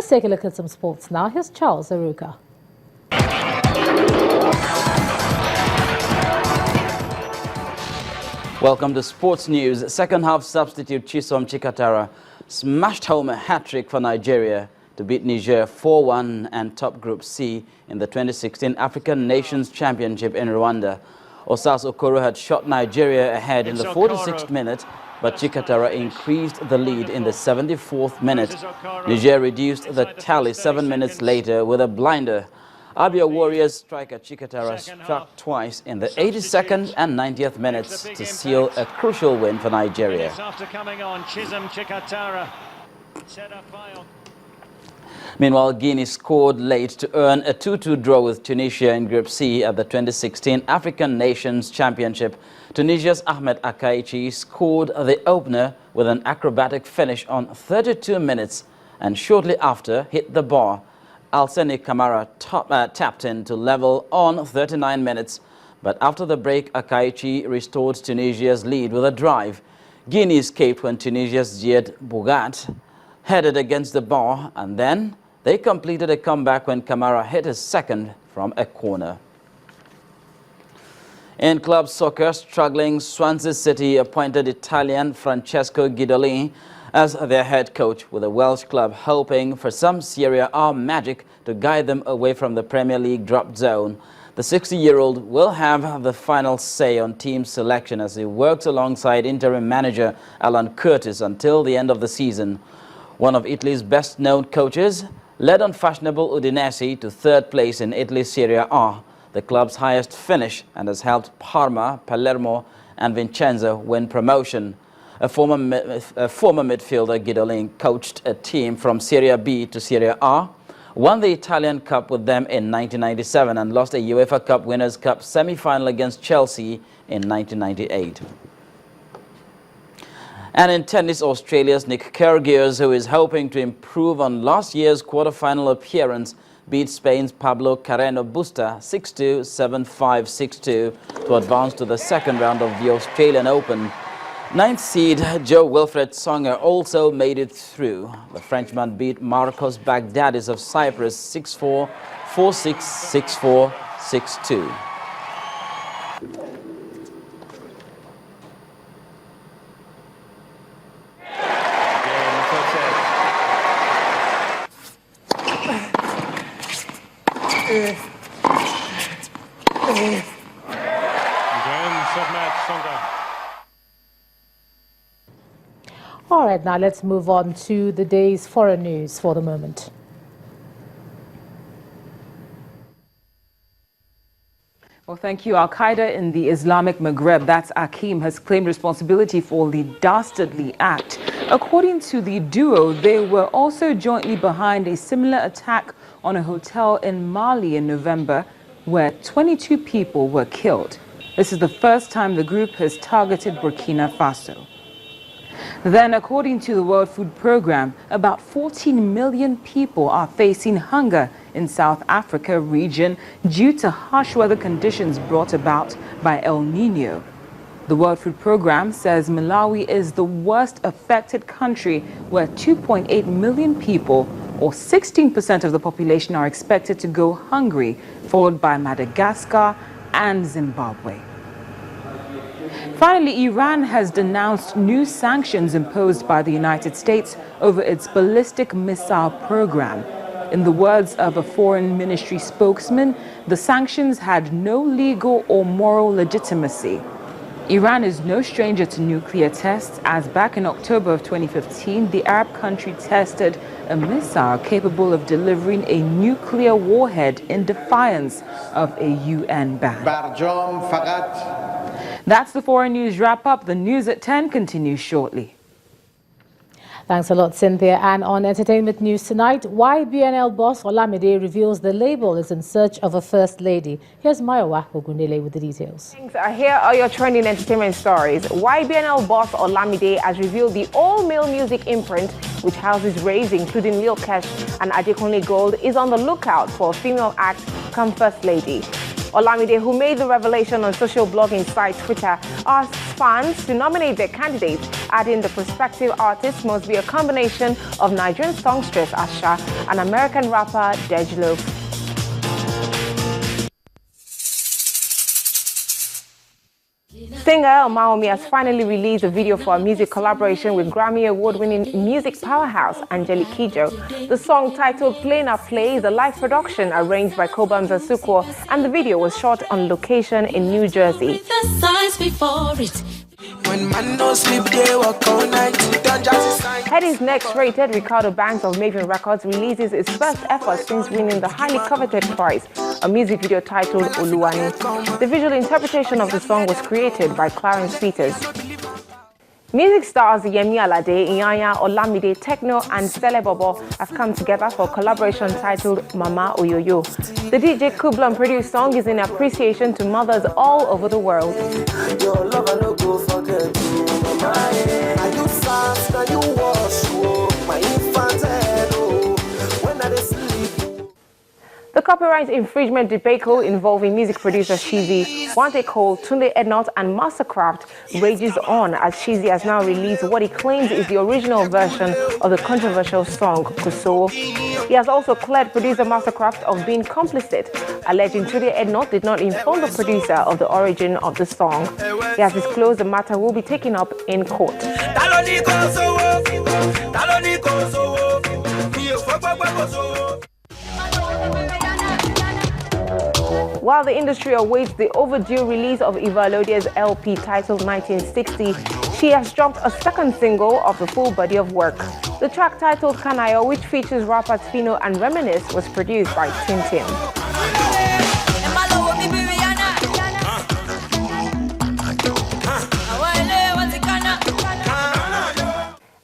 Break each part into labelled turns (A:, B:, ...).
A: Let's take a look at some sports now. Here's Charles Aruka.
B: Welcome to Sports News. Second half substitute Chisom Chikatara smashed home a hat-trick for Nigeria to beat Niger 4-1 and top Group C in the 2016 African Nations Championship in Rwanda. Osas Okoro had shot Nigeria ahead in the 46th minute, but Chikatara increased the lead in the 74th minute. Niger reduced the tally 7 minutes later with a blinder. Abia Warriors striker Chikatara struck twice in the 82nd and 90th minutes to seal a crucial win for Nigeria. Meanwhile, Guinea scored late to earn a 2-2 draw with Tunisia in Group C at the 2016 African Nations Championship. Tunisia's Ahmed Akaichi scored the opener with an acrobatic finish on 32 minutes and shortly after hit the bar. Alseni Kamara tapped in to level on 39 minutes, but after the break, Akaichi restored Tunisia's lead with a drive. Guinea escaped when Tunisia's Ziad Bougat headed against the bar, and then they completed a comeback when Kamara hit his second from a corner. In club soccer, struggling Swansea City appointed Italian Francesco Guidolin as their head coach, with the Welsh club hoping for some Serie A magic to guide them away from the Premier League drop zone. The 60-year-old will have the final say on team selection as he works alongside interim manager Alan Curtis until the end of the season. One of Italy's best-known coaches led unfashionable Udinese to third place in Italy's Serie A, the club's highest finish, and has helped Parma, Palermo and Vicenza win promotion. A former midfielder, Guidolin coached a team from Serie B to Serie A, won the Italian Cup with them in 1997 and lost a UEFA Cup Winners' Cup semi-final against Chelsea in 1998. And in tennis, Australia's Nick Kyrgios, who is hoping to improve on last year's quarter-final appearance, beat Spain's Pablo Carreno Busta 6-2, 7-5, 6-2 to advance to the second round of the Australian Open. Ninth seed Joe Wilfred Songer also made it through. The Frenchman beat Marcos Baghdadis of Cyprus 6-4, 4-6, 6-4, 6-2.
A: All right, now let's move on to the day's foreign news for the moment.
C: Well, thank you. Al-Qaeda in the Islamic Maghreb, that's Akim, has claimed responsibility for the dastardly act. According to the duo, they were also jointly behind a similar attack on a hotel in Mali in November, where 22 people were killed. This is the first time the group has targeted Burkina Faso. Then, according to the World Food Programme, about 14 million people are facing hunger in South Africa region due to harsh weather conditions brought about by El Nino. The World Food Programme says Malawi is the worst affected country, where 2.8 million people, or 16% of the population, are expected to go hungry, followed by Madagascar and Zimbabwe. Finally, Iran has denounced new sanctions imposed by the United States over its ballistic missile program. In the words of a foreign ministry spokesman, the sanctions had no legal or moral legitimacy. Iran is no stranger to nuclear tests, as back in October of 2015, the Arab country tested a missile capable of delivering a nuclear warhead in defiance of a UN ban. That's the foreign news wrap-up. The news at 10 continues shortly.
A: Thanks a lot, Cynthia. And on entertainment news tonight, YBNL boss Olamide reveals the label is in search of a first lady. Here's Mayowa Ogunele with the details.
D: Here are your trending entertainment stories. YBNL boss Olamide has revealed the all-male music imprint, which houses raves including Lil Kesh and Adekunle Gold, is on the lookout for a female act come first lady. Olamide, who made the revelation on social blogging site Twitter, asked fans to nominate their candidates, adding the prospective artist must be a combination of Nigerian songstress Asha and American rapper Dejlo. Singer Maomi has finally released a video for a music collaboration with Grammy Award-winning music powerhouse Angelique Kidjo. The song, titled Play Na Play, is a live production arranged by Kobam Zasukwo, and the video was shot on location in New Jersey. Hedy's next rated, Ricardo Banks of Maven Records, releases its first effort since winning the highly coveted prize, a music video titled Oluwani. The visual interpretation of the song was created by Clarence Peters. Music stars Yemi Alade, Iyanya, Olamide, Techno and Sele Bobo have come together for a collaboration titled Mama Oyoyo. The DJ Kublan produced song is in appreciation to mothers all over the world. The copyright infringement debacle involving music producer Shizzy, Wante Cole, Tunde Ednot and Mastercraft rages on as Shizzy has now released what he claims is the original version of the controversial song Kuso. He has also cleared producer Mastercraft of being complicit, alleging Tunde Ednot did not inform the producer of the origin of the song. He has disclosed the matter will be taken up in court. While the industry awaits the overdue release of Eva Lodia's LP titled 1960, she has dropped a second single of the full body of work. The track titled Kanayo, which features rappers Fino and Reminisce, was produced by Tintin.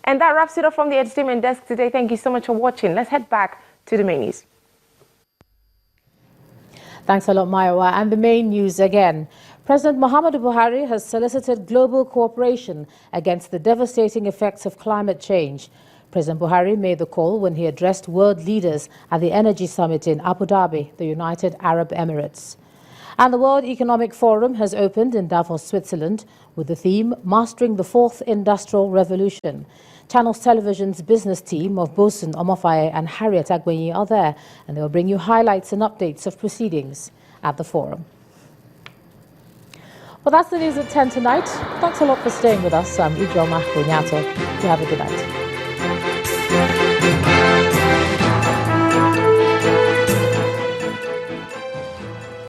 D: And that wraps it up from the entertainment desk today. Thank you so much for watching. Let's head back to the main news.
A: Thanks a lot, Maiwa. And the main news again. President Muhammadu Buhari has solicited global cooperation against the devastating effects of climate change. President Buhari made the call when he addressed world leaders at the Energy Summit in Abu Dhabi, the United Arab Emirates. And the World Economic Forum has opened in Davos, Switzerland, with the theme Mastering the Fourth Industrial Revolution. Channels Television's business team of Bosun Omofaye and Harriet Agbenyi are there, and they'll bring you highlights and updates of proceedings at the forum. Well, that's the news at 10 tonight. Thanks a lot for staying with us. I'm Ijoma Bunyato. You have a good night.